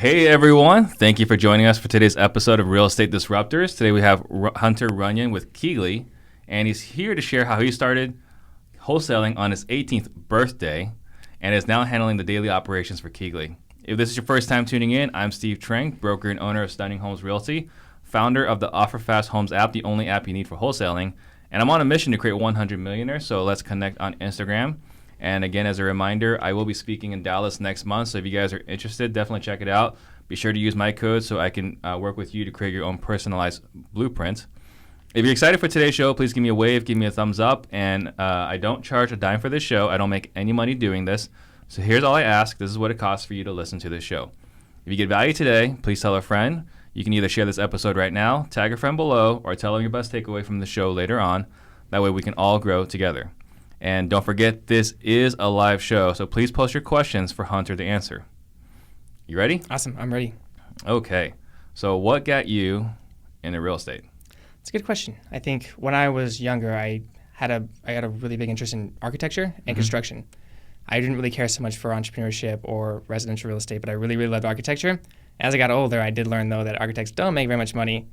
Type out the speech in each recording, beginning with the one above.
Hey everyone, thank you for joining us for today's episode of Real Estate Disruptors. Today we have Hunter Runyon with KeyGlee, and he's here to share how he started wholesaling on his 18th birthday and is now handling the daily operations for KeyGlee. If this is your first time tuning in, I'm Steve Trank, broker and owner of Stunning Homes Realty, founder of the Offer Fast Homes app, the only app you need for wholesaling, and I'm on a mission to create 100 millionaires, so let's connect on Instagram. And again, as a reminder, I will be speaking in Dallas next month, so if you guys are interested, definitely check it out. Be sure to use my code so I can work with you to create your own personalized blueprint. If you're excited for today's show, please give me a wave, give me a thumbs up, and I don't charge a dime for this show. I don't make any money doing this. So here's all I ask. This is what it costs for you to listen to this show. If you get value today, please tell a friend. You can either share this episode right now, tag a friend below, or tell them your best takeaway from the show later on. That way we can all grow together. And don't forget, this is a live show, so please post your questions for Hunter to answer. You ready? Awesome, I'm ready. Okay, so what got you into real estate? It's a good question. I think when I was younger, I had a really big interest in architecture and construction. I didn't really care so much for entrepreneurship or residential real estate, but I really, really loved architecture. As I got older, I did learn, though, that architects don't make very much money,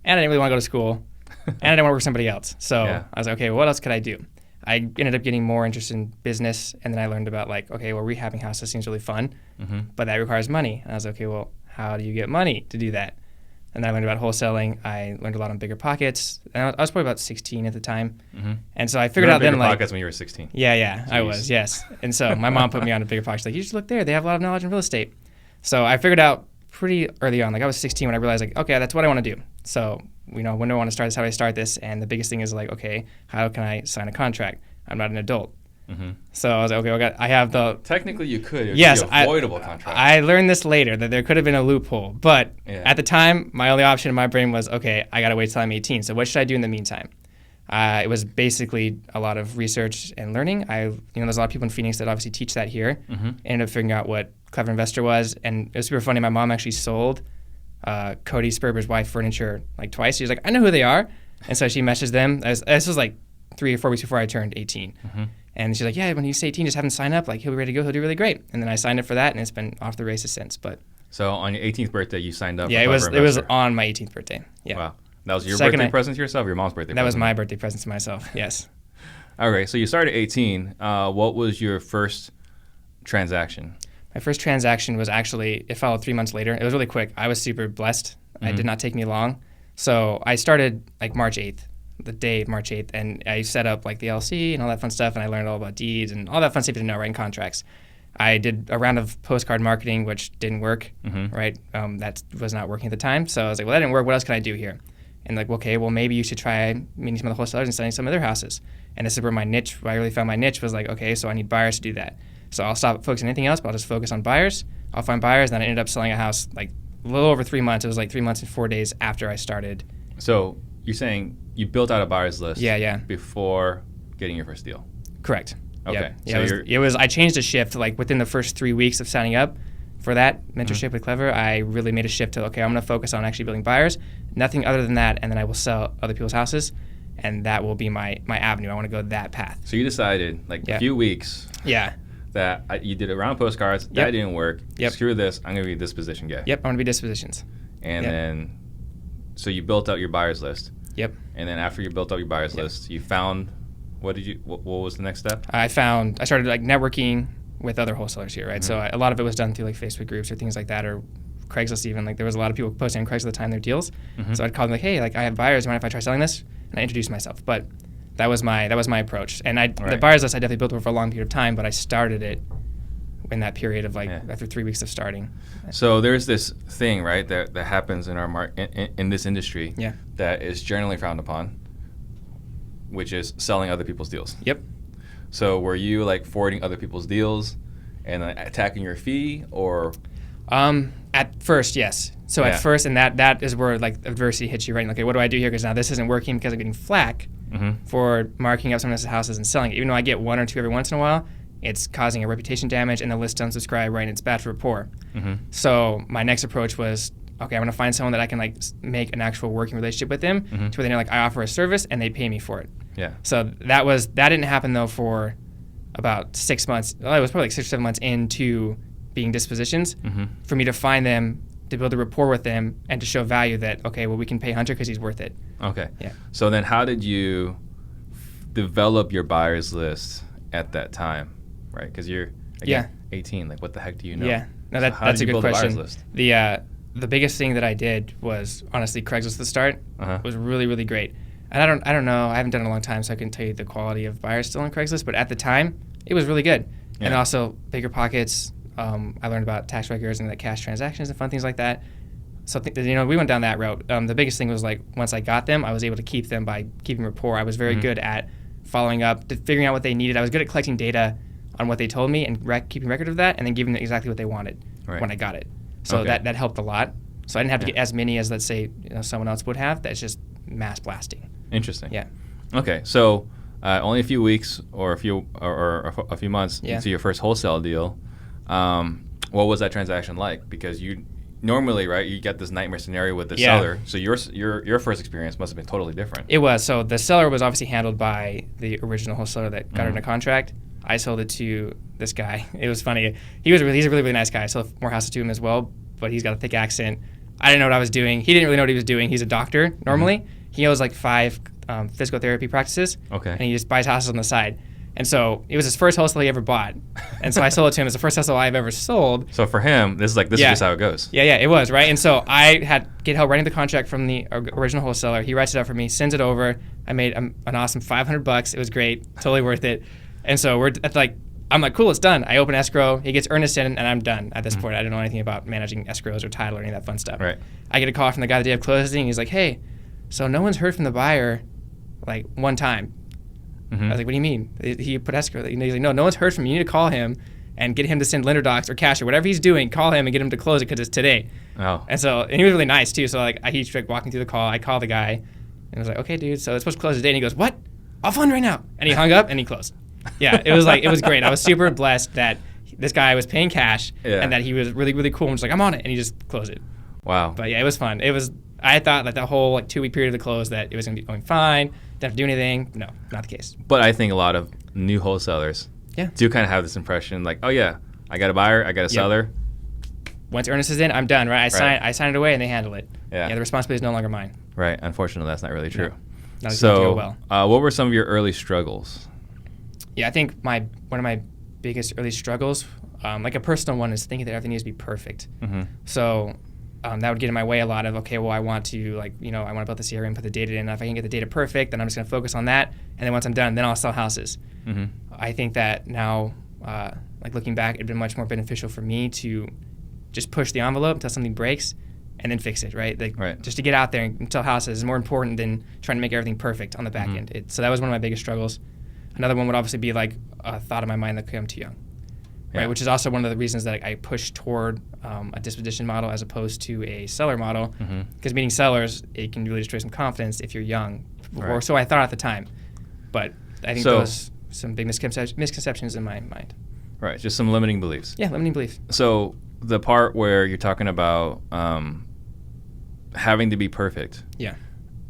and I didn't really want to go to school, and I didn't want to work for somebody else. So I was like, okay, what else could I do? I ended up getting more interested in business, and then I learned about rehabbing houses seems really fun, but that requires money. And I was like, okay, well, how do you get money to do that? And I learned about wholesaling. I learned a lot on Bigger-Pockets. And I was probably about 16 at the time, and so I figured out then Bigger-Pockets when you were 16. Yeah, I was, yes. And so my mom put me on to Bigger-Pockets. Like, you should look there. They have a lot of knowledge in real estate. So I figured out pretty early on. Like I was 16 when I realized, like, okay, that's what I want to do. So when do I want to start this? How do I start this? And the biggest thing is like, okay, how can I sign a contract? I'm not an adult. So I was like, okay, I have the... Technically, you could. It would yes, be an avoidable contract. I learned this later, that there could have been a loophole. But at the time, my only option in my brain was, okay, I got to wait till I'm 18. So what should I do in the meantime? It was basically a lot of research and learning. There's a lot of people in Phoenix that obviously teach that here. Ended up figuring out what Clever Investor was. And it was super funny. My mom actually sold Cody Sperber's wife furniture like twice. She was like, I know who they are. And so she messaged them. This was like 3 or 4 weeks before I turned 18. And she's like, yeah, when he's 18, just have him sign up. Like, he'll be ready to go. He'll do really great. And then I signed up for that, and it's been off the races since. But so on your 18th birthday, you signed up. Yeah, for it was on my 18th birthday. Yeah. Wow. That was your birthday present to yourself or your mom's birthday present? That was my birthday present to myself, yes. All right, so you started at 18. What was your first transaction? My first transaction was actually, it followed 3 months later. It was really quick. I was super blessed. It did not take me long. So I started like March 8th. The day of March 8th, and I set up like the LC and all that fun stuff, and I learned all about deeds and all that fun stuff to know, writing contracts. I did a round of postcard marketing, which didn't work, right? That was not working at the time. So I was like, well, that didn't work. What else can I do here? And like, okay, well, maybe you should try meeting some of the wholesalers and selling some of their houses. And this is where I really found my niche was like, okay, so I need buyers to do that. So I'll stop focusing on anything else, but I'll just focus on buyers. I'll find buyers, and then I ended up selling a house like a little over 3 months. It was like 3 months and 4 days after I started. So you're saying you built out a buyer's list before getting your first deal? Correct. Okay. Yeah, so it was I changed a shift like within the first 3 weeks of signing up for that mentorship with Clever. I really made a shift to, okay, I'm going to focus on actually building buyers, nothing other than that, and then I will sell other people's houses, and that will be my avenue. I want to go that path. So you decided like a few weeks that you did a round of postcards, that didn't work. Screw this, I'm going to be a disposition guy. I want to be dispositions. And then, so you built out your buyer's list. And then after you built out your buyer's list, you found, what was the next step? I started like networking with other wholesalers here, right? So a lot of it was done through like Facebook groups or things like that, or Craigslist even. Like there was a lot of people posting on Craigslist at the time their deals. So I'd call them like, hey, like I have buyers, mind if I try selling this? And I introduced myself. But that was my approach. And the buyer's list I definitely built over a long period of time, but I started it in that period of after 3 weeks of starting. So there's this thing, right, that happens in our in this industry that is generally frowned upon, which is selling other people's deals. So were you like forwarding other people's deals and attacking your fee, or? At first, yes. So at first, and that is where like adversity hits you, right? Okay, what do I do here? Because now this isn't working because I'm getting flack for marking up someone else's houses and selling it. Even though I get 1 or 2 every once in a while, it's causing a reputation damage, and the list unsubscribe, right? And it's bad for rapport. So my next approach was, okay, I'm gonna find someone that I can like make an actual working relationship with them, to where they know like I offer a service and they pay me for it. So that didn't happen though for about 6 months. Well, it was probably like 6 or 7 months into being dispositions, for me to find them, to build a rapport with them, and to show value that, okay, well, we can pay Hunter because he's worth it. Okay. Yeah. So then how did you develop your buyers list at that time, right? Because you're, again, 18. Like, what the heck do you know? Yeah. No, So that's a good question. Buyers list? The biggest thing that I did was, honestly, Craigslist at the start was really, really great. And I don't know, I haven't done it in a long time, so I can tell you the quality of buyers still on Craigslist, but at the time, it was really good. Yeah. And also, bigger pockets. I learned about tax records and like cash transactions and fun things like that. So we went down that route. The biggest thing was like once I got them, I was able to keep them by keeping rapport. I was very good at following up, figuring out what they needed. I was good at collecting data on what they told me and keeping record of that, and then giving them exactly what they wanted when I got it. So that helped a lot. So I didn't have to get as many as, let's say, someone else would have. That's just mass blasting. Interesting. Yeah. Okay, so only a few weeks or a few months into your first wholesale deal. What was that transaction like? Because you normally, right, you get this nightmare scenario with the seller. So your first experience must have been totally different. It was. So the seller was obviously handled by the original wholesaler that got her in a contract. I sold it to this guy. It was funny. He's a really, really nice guy. I sold more houses to him as well, but he's got a thick accent. I didn't know what I was doing. He didn't really know what he was doing. He's a doctor normally. He owns like 5 physical therapy practices. Okay. And he just buys houses on the side. And so it was his first wholesale he ever bought. And so I sold it to him. It's the first wholesale I've ever sold. So for him, this is just how it goes. Yeah, it was, right? And so I had get help writing the contract from the original wholesaler. He writes it up for me, sends it over. I made an awesome $500. It was great, totally worth it. And so I'm like, cool, it's done. I open escrow. He gets earnest in, and I'm done at this point. I didn't know anything about managing escrows or title or any of that fun stuff. Right. I get a call from the guy the day of closing. He's like, hey, so no one's heard from the buyer like one time. I was like, what do you mean? He put escrow. He's like, no one's heard from you. You need to call him and get him to send lender docs or cash or whatever he's doing. Call him and get him to close it because it's today. Oh. And he was really nice too. So like he's like walking through the call. I call the guy and I was like, okay, dude. So it's supposed to close today. And he goes, what? I'll fund right now. And he hung up and he closed. Yeah, it was great. I was super blessed that this guy was paying cash and that he was really, really cool and was like, I'm on it. And he just closed it. Wow. But yeah, it was fun. I thought that the whole 2-week period of the close that it was going to be going fine, didn't have to do anything. No, not the case. But I think a lot of new wholesalers do kind of have this impression like, oh yeah, I got a buyer, I got a seller. Once earnest is in, I'm done, right? I sign it away and they handle it. Yeah, the responsibility is no longer mine. Right. Unfortunately, that's not really true. No, so, what were some of your early struggles? Yeah, I think one of my biggest early struggles, like a personal one, is thinking that everything needs to be perfect. So that would get in my way a lot of, okay, well, I want to I want to build the CRM, put the data in. If I can get the data perfect, then I'm just going to focus on that. And then once I'm done, then I'll sell houses. I think that now, looking back, it'd been much more beneficial for me to just push the envelope until something breaks and then fix it, right? Just to get out there and sell houses is more important than trying to make everything perfect on the back end. So that was one of my biggest struggles. Another one would obviously be like a thought in my mind that I'm too young. Right, which is also one of the reasons that I push toward a disposition model as opposed to a seller model. Because meeting sellers, it can really destroy some confidence if you're young, or so I thought at the time. But I think those some big misconceptions in my mind. Right, just some limiting beliefs. Yeah, limiting beliefs. So the part where you're talking about having to be perfect. Yeah.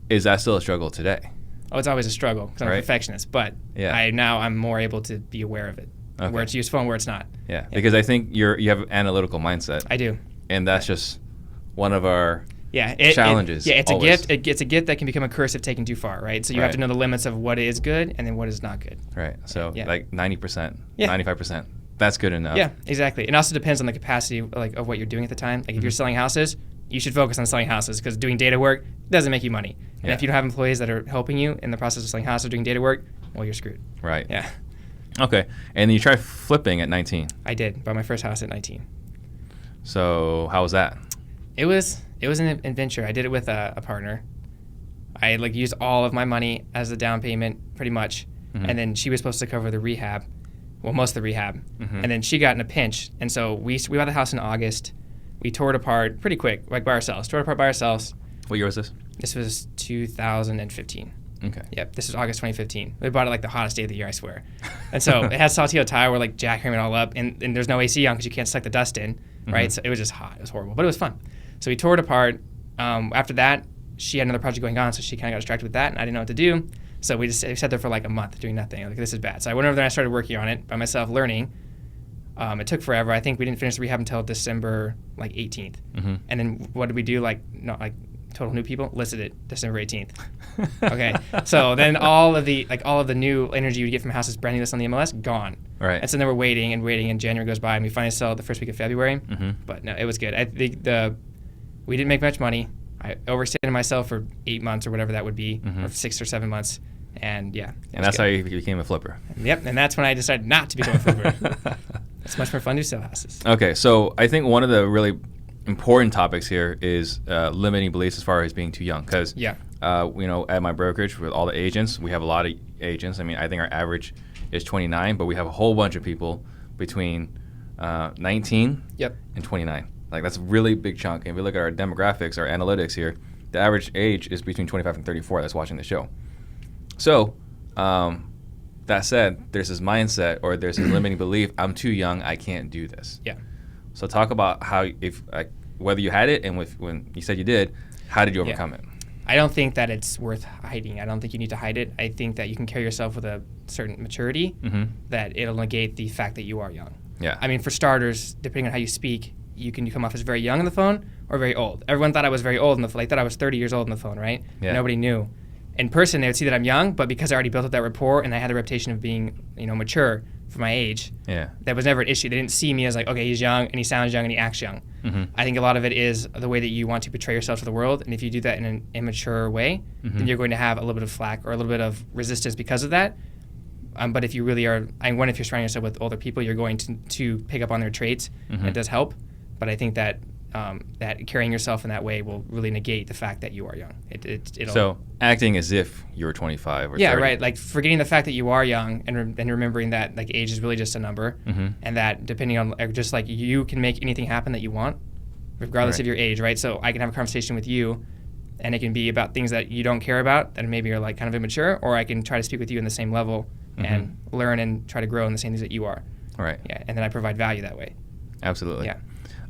Is that still a struggle today? Oh, it's always a struggle because I'm a perfectionist. But I'm more able to be aware of it. Okay. Where it's useful and where it's not. Yeah, because I think you have an analytical mindset. I do. And that's just one of our challenges. It's always a gift. It's a gift that can become a curse if taken too far, right? So you have to know the limits of what is good and then what is not good. Right. So like 90%, 95%. That's good enough. Yeah, exactly. It also depends on the capacity of what you're doing at the time. Like if you're selling houses, you should focus on selling houses because doing data work doesn't make you money. And if you don't have employees that are helping you in the process of selling houses or doing data work, well, you're screwed. Right. Yeah. Okay, and you tried flipping at 19. I did. Bought my first house at 19. So how was that? It was an adventure. I did it with a partner. I used all of my money as the down payment, pretty much, and then she was supposed to cover the rehab, most of the rehab, and then she got in a pinch, and so we bought the house in August. We tore it apart pretty quick, by ourselves. Tore it apart by ourselves. What year was this? This was 2015. Okay. Yep, this is August 2015. We bought it the hottest day of the year, I swear. And so it had saltillo tile where jackhammering it all up, and there's no AC on because you can't suck the dust in, right? So it was just hot. It was horrible, but it was fun. So we tore it apart. After that, she had another project going on, so she kind of got distracted with that, and I didn't know what to do. So we sat there for a month doing nothing. This is bad. So I went over there and I started working on it by myself, learning. It took forever. I think we didn't finish the rehab until December 18th. Mm-hmm. And then what did we do? Not total new people listed it December 18th. Okay, so then all of the new energy you get from houses branding this on the MLS gone. Right. And so then we're waiting, and January goes by, and we finally sell it the first week of February. Mm-hmm. But no, it was good. I think we didn't make much money. I overextended myself for 8 months or whatever that would be, or 6 or 7 months. And yeah. And that's how you became a flipper. Yep, and that's when I decided not to become a flipper. It's much more fun to sell houses. Okay, so I think one of the really important topics here is limiting beliefs as far as being too young. Because, at my brokerage with all the agents, we have a lot of agents. I mean, I think our average is 29, but we have a whole bunch of people between 19 and 29. Like, that's a really big chunk. And if we look at our demographics, our analytics here, the average age is between 25 and 34 that's watching the show. So, that said, there's this mindset or there's this limiting belief, I'm too young, I can't do this. Yeah. So talk about how, whether you had it and when you said you did, how did you overcome it? I don't think that it's worth hiding. I don't think you need to hide it. I think that you can carry yourself with a certain maturity that it'll negate the fact that you are young. Yeah. I mean, for starters, depending on how you speak, you can come off as very young on the phone or very old. Everyone thought I was very old on the phone. They thought I was 30 years old on the phone, right? Yeah. Nobody knew. In person, they would see that I'm young, but because I already built up that rapport and I had the reputation of being, mature for my age, that was never an issue. They didn't see me as okay, he's young and he sounds young and he acts young. Mm-hmm. I think a lot of it is the way that you want to portray yourself to the world, and if you do that in an immature way, then you're going to have a little bit of flack or a little bit of resistance because of that. But if you really are, if you're surrounding yourself with older people, you're going to pick up on their traits, and it does help. But I think that that carrying yourself in that way will really negate the fact that you are young. It'll so acting as if you were 25 or 30. Yeah, right. Like forgetting the fact that you are young and remembering that age is really just a number, and that depending on just like you can make anything happen that you want, regardless of your age, right? So I can have a conversation with you, and it can be about things that you don't care about that maybe are kind of immature, or I can try to speak with you in the same level and learn and try to grow in the same things that you are. Right. Yeah, and then I provide value that way. Absolutely. Yeah.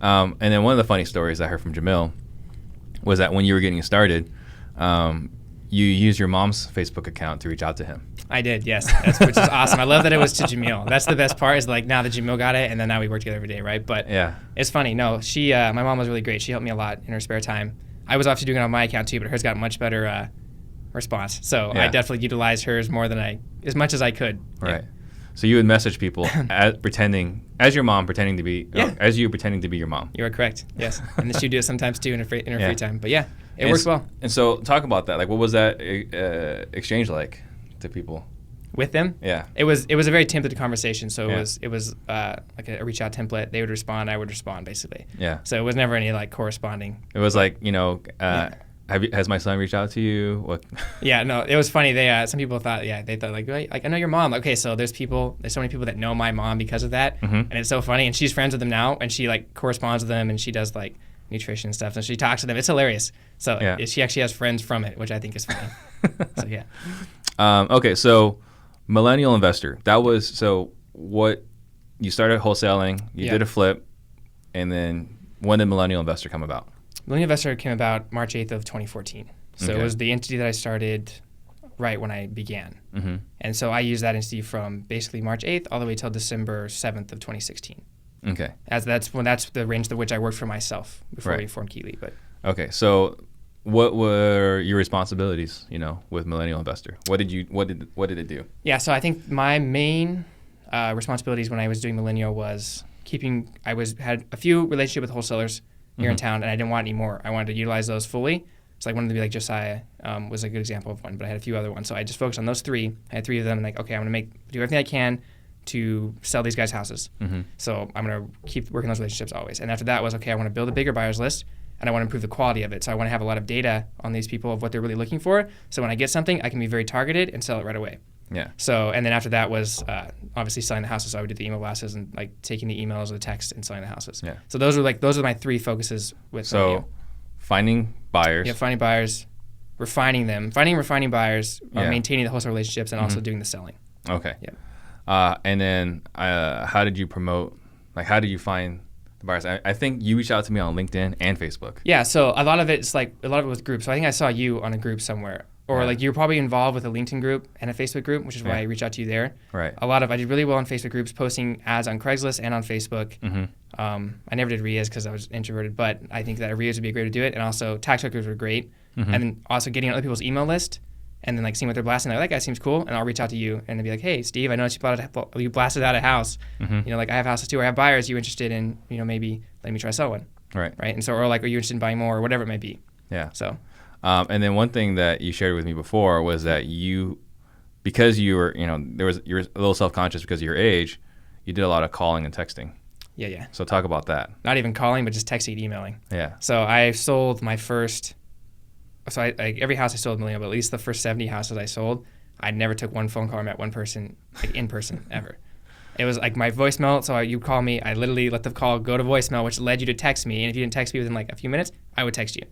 And then one of the funny stories I heard from Jamil was that when you were getting started, you used your mom's Facebook account to reach out to him. I did, yes, which is awesome. I love that it was to Jamil. That's the best part is now that Jamil got it, and then now we work together every day, right? But it's funny. No, she, my mom was really great. She helped me a lot in her spare time. I was obviously doing it on my account too, but hers got much better response. So I definitely utilized hers as much as I could. Right. So you would message people as your mom pretending to be, as you pretending to be your mom. You are correct. Yes, and she would do it sometimes too in her free time. But yeah, it works well. And so talk about that. Like, what was that exchange like to people? With them? Yeah. It was a very templated conversation. So it was like a reach out template. They would respond, I would respond, basically. Yeah. So it was never any corresponding. It was has my son reached out to you? What? Yeah, no, it was funny. They some people thought, they thought I know your mom. Okay, so there's so many people that know my mom because of that, and it's so funny. And she's friends with them now, and she corresponds with them, and she does nutrition and stuff. So she talks to them. It's hilarious. So she actually has friends from it, which I think is funny. So yeah. Okay, so millennial investor. That was what you started wholesaling. You did a flip, and then when did millennial investor come about? Millionaire Investor came about March 8th of 2014. So it was the entity that I started right when I began. Mm-hmm. And so I used that entity from basically March 8th all the way till December 7th of 2016. Okay. As that's the range to which I worked for myself before we formed KeyGlee. But okay, so what were your responsibilities, with Millennial Investor? What did it do? Yeah, so I think my main responsibilities when I was doing Millennial was had a few relationships with wholesalers here in town, and I didn't want any more. I wanted to utilize those fully. So I wanted to be like Josiah was a good example of one, but I had a few other ones. So I just focused on those three. I had three of them, and okay, I'm going to do everything I can to sell these guys houses. Mm-hmm. So I'm going to keep working those relationships always. And after that was, okay, I want to build a bigger buyers list, and I want to improve the quality of it. So I want to have a lot of data on these people of what they're really looking for. So when I get something, I can be very targeted and sell it right away. Yeah. So, and then after that was obviously selling the houses. So I would do the email blasts and taking the emails or the text and selling the houses. Yeah. So those are my three focuses with. So, finding buyers. Yeah, finding buyers, refining them, finding and refining buyers, maintaining the wholesale relationships, and also doing the selling. Okay. Yeah. And then how did you promote? How did you find the buyers? I think you reached out to me on LinkedIn and Facebook. Yeah. So a lot of it was groups. So I think I saw you on a group somewhere. Or like you're probably involved with a LinkedIn group and a Facebook group, which is why I reached out to you there. Right. I did really well in Facebook groups, posting ads on Craigslist and on Facebook. I never did RIAs because I was introverted, but I think that RIAs would be a great way to do it. And also tax records were great. And then also getting on other people's email list and then like seeing what they're blasting. Like, that guy seems cool. And I'll reach out to you and be like, hey, Steve, I noticed you blasted out a house. You know, like I have houses too, or I have buyers. You interested in, you know, maybe letting me try to sell one. Right. And so, or like, are you interested in buying more or whatever it might be? Yeah. So. And then one thing that you shared with me before was that because you were, you know, you were a little self-conscious because of your age, you did a lot of calling and texting. Yeah. So talk about that. Not even calling, but just texting and emailing. Yeah. So I sold my first, every house I sold $1 million, but at least the first 70 houses I sold, I never took one phone call or met one person, like in person, ever. It was like my voicemail, so you call me, I literally let the call go to voicemail, which led you to text me, and if you didn't text me within like a few minutes, I would text you.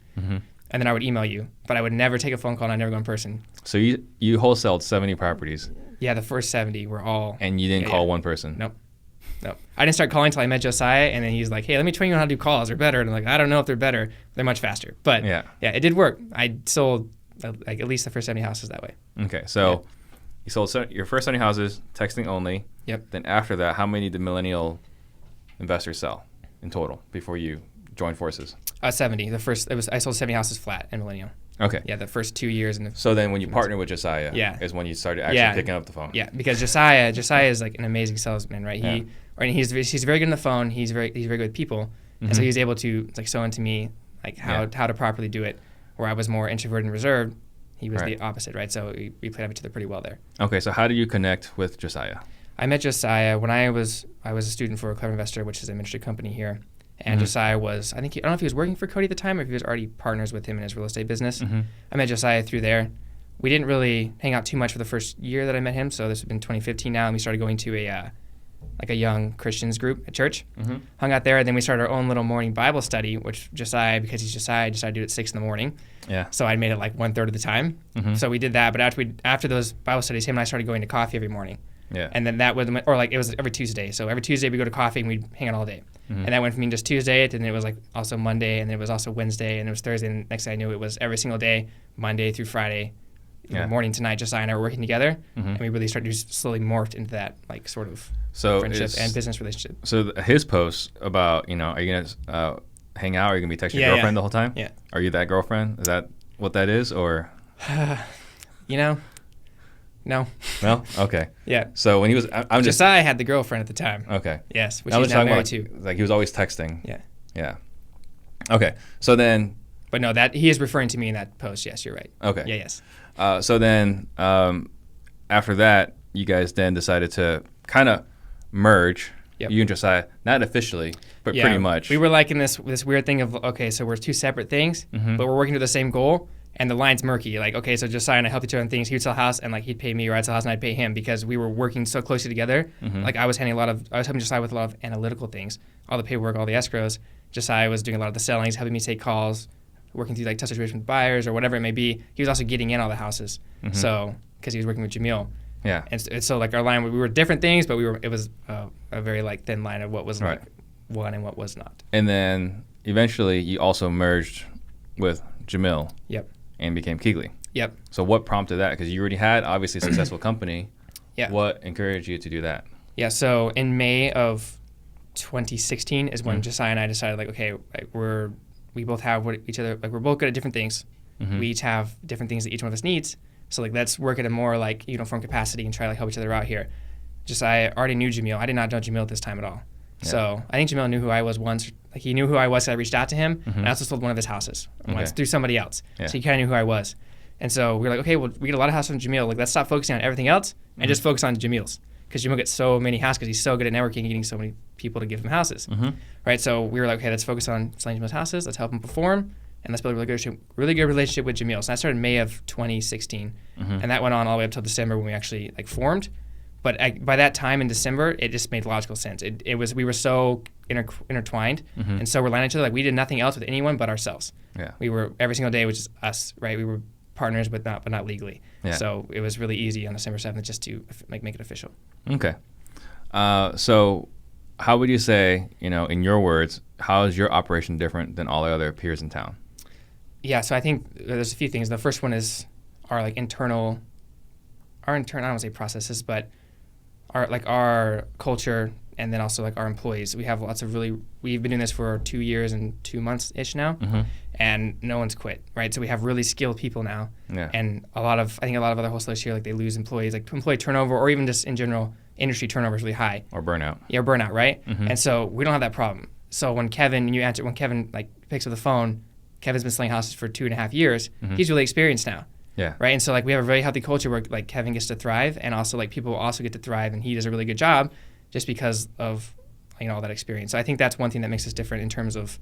And then I would email you, but I would never take a phone call and I'd never go in person. So you wholesaled 70 properties. Yeah, the first 70 were all. And you didn't call one person? Nope. I didn't start calling until I met Josiah, and then he's like, hey, let me train you on how to do calls. They're better. And I'm like, I don't know if they're better. They're much faster. But yeah, it did work. I sold like at least the first 70 houses that way. Okay, so you sold your first 70 houses, texting only. Yep. Then after that, how many did millennial investors sell in total before you joined forces? 70. I sold 70 houses flat in Millennium. Okay. Yeah, the first 2 years. So then when you partnered with Josiah is when you started actually picking up the phone. Yeah, because Josiah is like an amazing salesman, right? He's very good on the phone. He's very good with people. And so he was able to like sew into me like how to properly do it, where I was more introverted and reserved. He was the opposite, right? So we played off each other pretty well there. Okay, so how did you connect with Josiah? I met Josiah when I was a student for a Clever Investor, which is a ministry company here. And Josiah was, I don't know if he was working for Cody at the time or if he was already partners with him in his real estate business. I met Josiah through there. We didn't really hang out too much for the first year that I met him. So this has been 2015 now, and we started going to a young Christians group at church. Hung out there, and then we started our own little morning Bible study, which Josiah, because he's Josiah, decided to do it at 6 in the morning. Yeah. So I made it like 1/3 of the time. So we did that, but after those Bible studies, him and I started going to coffee every morning. Yeah. And then that was, or like it was every Tuesday. So every Tuesday we go to coffee and we'd hang out all day. And that went from being just Tuesday, and then it was like also Monday, and then it was also Wednesday, and it was Thursday, and next thing I knew it was every single day, Monday through Friday, morning to night. Josiah and I were working together, and we really started to slowly morphed into that like sort of friendship and business relationship. So his post about, are you gonna hang out? Or are you gonna be texting your girlfriend the whole time? Yeah. Are you that girlfriend? Is that what that is, or? No. No? Okay. Yeah. So when he was, Josiah had the girlfriend at the time. Okay. Yes, which he's now married to. Like he was always texting. Yeah. Yeah. Okay. So then. But no, that he is referring to me in that post. Yes, you're right. Okay. Yeah. Yes. So then, after that, you guys then decided to kind of merge. Yep. You and Josiah, not officially, but pretty much. We were like in this weird thing of, okay, so we're two separate things, but we're working to the same goal. And the line's murky. Like, okay, so Josiah and I helped each other on things. He would sell a house, and like he'd pay me, or I'd sell a house and I'd pay him because we were working so closely together. Like I was helping Josiah with a lot of analytical things, all the paperwork, all the escrows. Josiah was doing a lot of the sellings, helping me take calls, working through like tough situations with buyers or whatever it may be. He was also getting in all the houses, so because he was working with Jamil. Yeah. And so like our line, we were different things, but it was a very like thin line of what was like one and what was not. And then eventually you also merged with Jamil. Yep. And became KeyGlee. Yep. So what prompted that? Because you already had obviously a successful company. Yeah. What encouraged you to do that? Yeah. So in May of 2016 is when Josiah and I decided, like, okay, we both have each other, like we're both good at different things. We each have different things that each one of us needs. So like let's work at a more like uniform capacity and try to like help each other out here. Josiah already knew Jamil. I did not know Jamil at this time at all. Yeah. So I think Jamil knew who I was once. Like he knew who I was, so I reached out to him, and I also sold one of his houses once through somebody else. Yeah. So he kind of knew who I was. And so we were like, okay, well, we get a lot of houses from Jamil. Like, let's stop focusing on everything else and just focus on Jamil's. Because Jamil gets so many houses because he's so good at networking and getting so many people to give him houses. Right? So we were like, okay, let's focus on selling Jamil's houses. Let's help him perform. And let's build a really good relationship with Jamil. So that started in May of 2016. And that went on all the way up till December when we actually like formed. But by that time in December, it just made logical sense. We were so intertwined, and so we're lining each other. Like we did nothing else with anyone but ourselves. Yeah. We were every single day, which is us, right? We were partners, but not legally. Yeah. So it was really easy on December 7th just to make it official. Okay. So how would you say, in your words, how is your operation different than all the other peers in town? Yeah. So I think there's a few things. The first one is our like internal I don't want to say processes, but our culture, and then also like our employees. We have we've been doing this for 2 years and 2 months ish now, and no one's quit, right? So we have really skilled people now, and I think a lot of other wholesalers here, like they lose employees, like employee turnover, or even just in general industry turnover is really high. Or burnout. Yeah, burnout, right? And so we don't have that problem. So when Kevin like picks up the phone, Kevin's been selling houses for 2.5 years. He's really experienced now. Yeah. Right. And so like we have a very healthy culture where like Kevin gets to thrive, and also like people also get to thrive, and he does a really good job just because of all that experience. So I think that's one thing that makes us different in terms of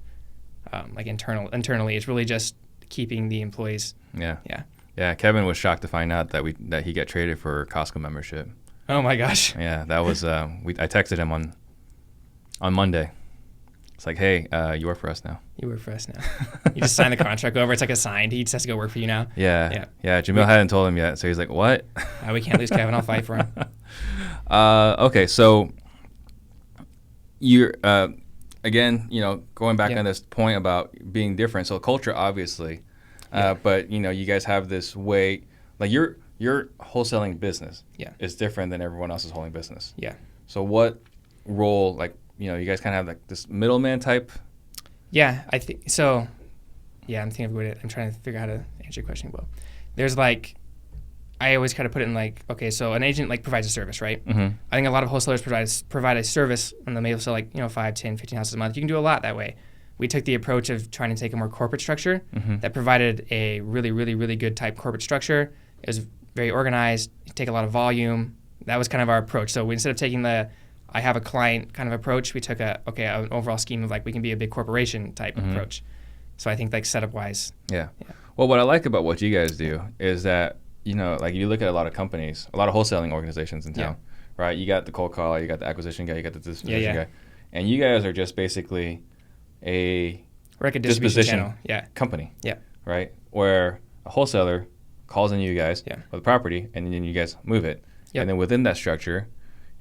like internally. It's really just keeping the employees. Yeah. Yeah. Yeah. Kevin was shocked to find out that he got traded for a Costco membership. Oh my gosh. Yeah. That was I texted him on Monday. It's like, hey, you work for us now. You work for us now. You just sign the contract over. It's like assigned. He just has to go work for you now. Yeah. Jamil hadn't told him yet, so he's like, what? We can't lose Kevin. I'll fight for him. Okay, so you're, again, going back on this point about being different. So culture, obviously, but, you guys have this way, like your wholesaling business is different than everyone else's wholesaling business. Yeah. So what role, like, you guys kind of have like this middleman type? Yeah, I think so. Yeah, I'm trying to figure out how to answer your question well. There's like, I always kind of put it in like, okay, so an agent like provides a service, right? I think a lot of wholesalers provide a service, and they may sell like 5, 10, 15 houses a month. You can do a lot that way. We took the approach of trying to take a more corporate structure that provided a really, really, really good type corporate structure. It was very organized, take a lot of volume. That was kind of our approach. So instead of taking I have a client kind of approach, we took an overall scheme of like we can be a big corporation type approach. So I think like setup wise. Yeah. Well, what I like about what you guys do is that, like you look at a lot of companies, a lot of wholesaling organizations in town, right? You got the cold caller, you got the acquisition guy, you got the disposition guy. And you guys are just basically we're like a distribution channel. Company. Yeah. Right? Where a wholesaler calls in you guys with a property, and then you guys move it. Yep. And then within that structure,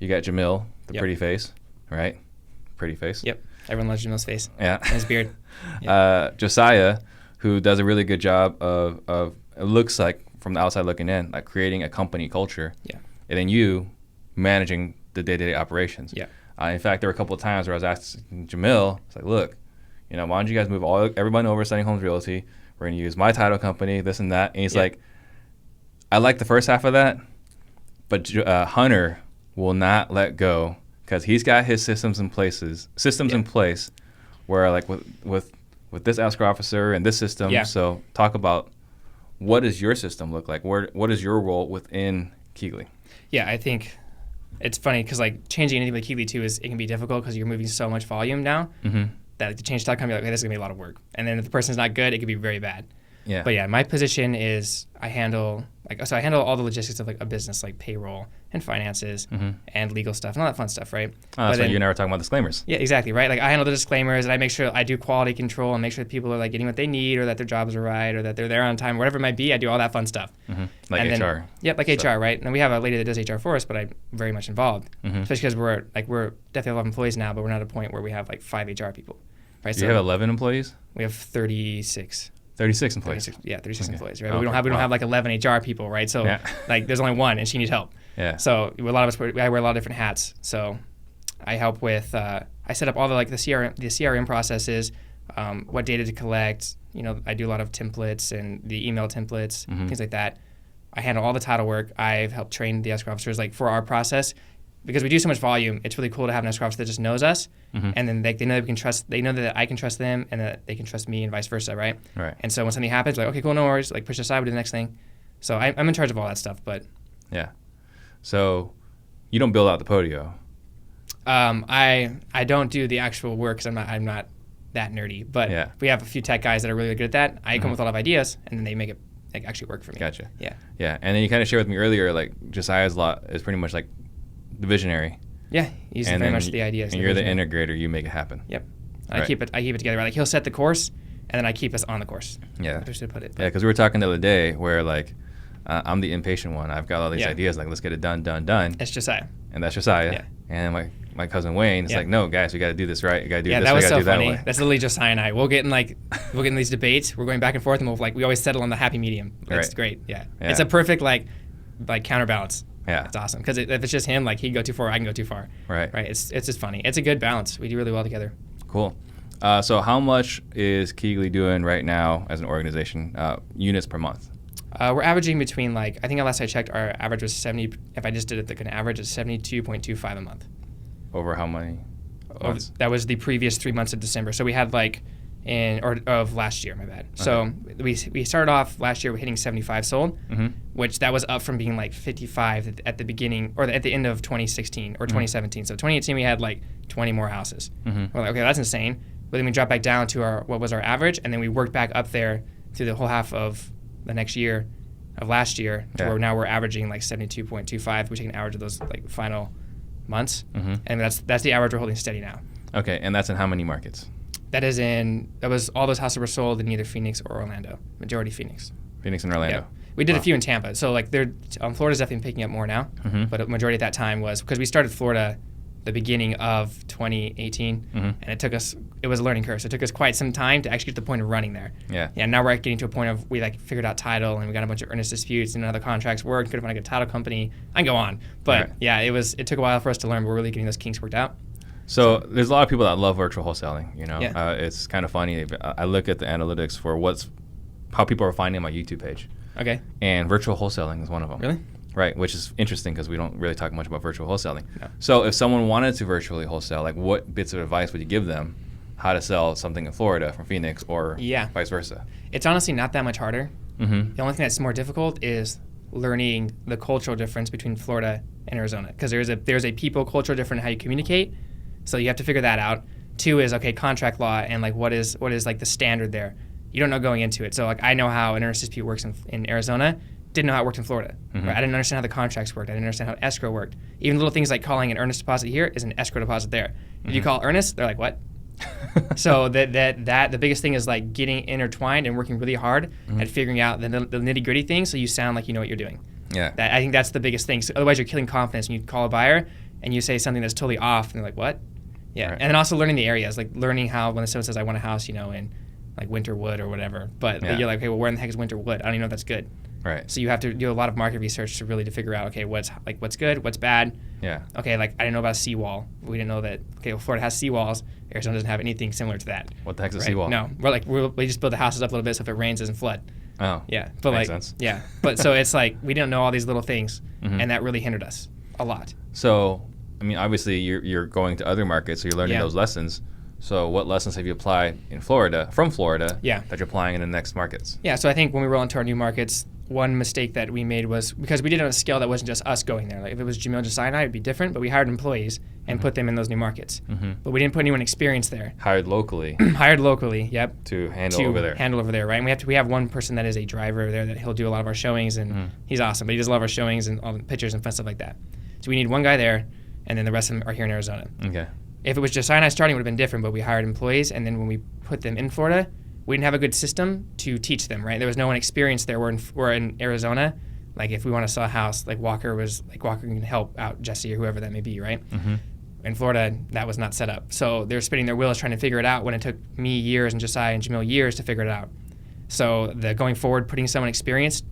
you got Jamil, the pretty face, right? Pretty face. Yep. Everyone loves Jamil's face. Yeah. And his beard. Josiah, who does a really good job of it looks like from the outside looking in, like creating a company culture. Yeah. And then you managing the day-to-day operations. Yeah. In fact, there were a couple of times where I was asking Jamil, it's like, look, why don't you guys move everybody over to Sunny Homes Realty? We're going to use my title company, this and that. And he's like, I like the first half of that, but Hunter will not let go because he's got his systems in place where like with this escrow officer and this system. So talk about what does your system look like? What is your role within KeyGlee? Yeah, I think it's funny because like changing anything like KeyGlee too it can be difficult because you're moving so much volume now that like, to change title company, like, okay, this is gonna be a lot of work. And then if the person's not good, it could be very bad. Yeah. But yeah, my position is I handle all the logistics of like a business, like payroll and finances and legal stuff and all that fun stuff, right? So you and I were talking about disclaimers. Yeah, exactly, right? Like I handle the disclaimers and I make sure I do quality control and make sure that people are like getting what they need or that their jobs are right or that they're there on time, whatever it might be. I do all that fun stuff. Like and HR. Like HR, right? And we have a lady that does HR for us, but I'm very much involved, especially because we're definitely a lot of employees now, but we're not at a point where we have like 5 HR people, right? Do you have 11 employees? We have 36. 36 employees. 36 employees, right? But we don't have like 11 HR people, right? So like there's only one and she needs help. Yeah. So I wear a lot of different hats. So I help with I set up all the CRM processes, what data to collect. I do a lot of templates and the email templates, things like that. I handle all the title work. I've helped train the escrow officers like for our process. Because we do so much volume, it's really cool to have an escrow officer that just knows us, and then they know that we can trust. They know that I can trust them, and that they can trust me, and vice versa, right? Right. And so when something happens, like, okay, cool, no worries. Like push aside, we'll do the next thing. So I'm in charge of all that stuff, but yeah. So you don't build out the podio. I don't do the actual work because I'm not that nerdy, but we have a few tech guys that are really good at that. I come with a lot of ideas, and then they make it like actually work for me. Gotcha. Yeah. Yeah, and then you kind of shared with me earlier, like Josiah's lot is pretty much like the visionary. Yeah, he's very much the ideas. And you're the integrator. You make it happen. Yep. Right. I keep it together. Like he'll set the course, and then I keep us on the course. Yeah. Just to put it. Yeah, because we were talking the other day where like I'm the impatient one. I've got all these ideas. Like let's get it done. That's Josiah. And that's Josiah. Yeah. And I'm like, my cousin Wayne. It's like, no, guys, we got to do this right. You got to do this. That was we so do that funny. way. That's literally Josiah and I. We'll get in these debates. We're going back and forth, and we always settle on the happy medium. It's great. Yeah. It's a perfect like counterbalance. Yeah. It's awesome because if it's just him, like he can go too far, I can go too far. Right. It's just funny. It's a good balance. We do really well together. Cool. So how much is KeyGlee doing right now as an organization, units per month? We're averaging between I think last I checked, our average was 70. If I just did it, an average is 72.25 a month. Over how many months? That was the previous 3 months of December. So we had of last year, my bad. Okay. So we started off last year with hitting 75 sold, which that was up from being 55 at the beginning or at the end of 2016 or 2017. So 2018 we had 20 more houses. We're like, okay, that's insane. But then we dropped back down to what was our average, and then we worked back up there through the whole half of the next year of last year to where now we're averaging 72.25. We take an average of those final months, and that's the average we're holding steady now. Okay, and that's in how many markets? That was all those houses were sold in either Phoenix or Orlando. Majority Phoenix. Phoenix and Orlando. Yeah. We did a few in Tampa. So Florida's definitely picking up more now, but a majority at that time was because we started Florida the beginning of 2018, and it was a learning curve. So it took us quite some time to actually get to the point of running there. Yeah. Yeah. Now we're getting to a point of we figured out title, and we got a bunch of earnest disputes, and other contracts worked. Could have found a good title company. I can go on, but it took a while for us to learn. But we're really getting those kinks worked out. So there's a lot of people that love virtual wholesaling. It's kind of funny. I look at the analytics for how people are finding my YouTube page. Okay. And virtual wholesaling is one of them. Really? Right, which is interesting because we don't really talk much about virtual wholesaling. No. So if someone wanted to virtually wholesale, what bits of advice would you give them how to sell something in Florida from Phoenix or vice versa? It's honestly not that much harder. The only thing that's more difficult is learning the cultural difference between Florida and Arizona because there's a people cultural difference in how you communicate. So you have to figure that out. 2 is, contract law and what is the standard there. You don't know going into it. So I know how an earnest dispute works in Arizona. Didn't know how it worked in Florida. Right? I didn't understand how the contracts worked. I didn't understand how escrow worked. Even little things like calling an earnest deposit here is an escrow deposit there. If you call earnest, they're like, what? So that the biggest thing is getting intertwined and working really hard at figuring out the nitty gritty things so you sound like you know what you're doing. Yeah. I think that's the biggest thing. So otherwise, you're killing confidence when you call a buyer and you say something that's totally off, and they're like, what? Yeah. Right. And then also learning the areas, learning how when someone says, I want a house, in Winterwood or whatever. But you're like, okay, well, where in the heck is Winterwood? I don't even know if that's good. Right. So you have to do a lot of market research to figure out, okay, what's good, what's bad. Yeah. Okay, I didn't know about a seawall. We didn't know that. Okay, well, Florida has seawalls. Arizona doesn't have anything similar to that. What the heck's a seawall? No, we just build the houses up a little bit so if it rains, it doesn't flood. Oh. Yeah, but makes sense. Yeah, but so it's we didn't know all these little things, and that really hindered us a lot. So, obviously you're going to other markets, so you're learning those lessons. So what lessons have you applied from Florida that you're applying in the next markets? Yeah, so I think when we roll into our new markets, one mistake that we made was because we did it on a scale that wasn't just us going there. If it was Jamil, Josiah, and I, it would be different, but we hired employees and put them in those new markets. But we didn't put anyone experienced there. Hired locally. Yep. To handle over there. Right? And we have one person that is a driver there that he'll do a lot of our showings, and he's awesome, but he does a lot of our showings and all the pictures and fun stuff like that. So we need one guy there, and then the rest of them are here in Arizona. Okay. If it was Josiah and I starting, it would have been different, but we hired employees, and then when we put them in Florida, we didn't have a good system to teach them, right? There was no one experienced there. We're in Arizona. If we want to sell a house, Walker can help out Jesse or whoever that may be, right? In Florida, that was not set up. So they're spinning their wheels trying to figure it out when it took me years and Josiah and Jamil years to figure it out. So going forward, putting someone experienced,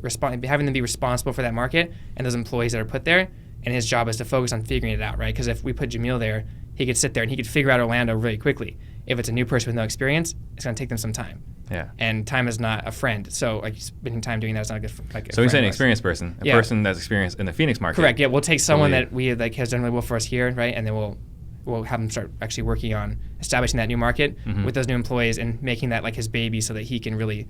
having them be responsible for that market and those employees that are put there, and his job is to focus on figuring it out, right? Because if we put Jamil there, he could sit there and he could figure out Orlando really quickly. If it's a new person with no experience, it's going to take them some time. Yeah. And time is not a friend. So spending time doing that is not a good So he's an experienced person, a person that's experienced in the Phoenix market. Correct. Yeah, we'll take someone that we has done really well for us here, right? And then we'll have him start actually working on establishing that new market with those new employees and making that his baby so that he can really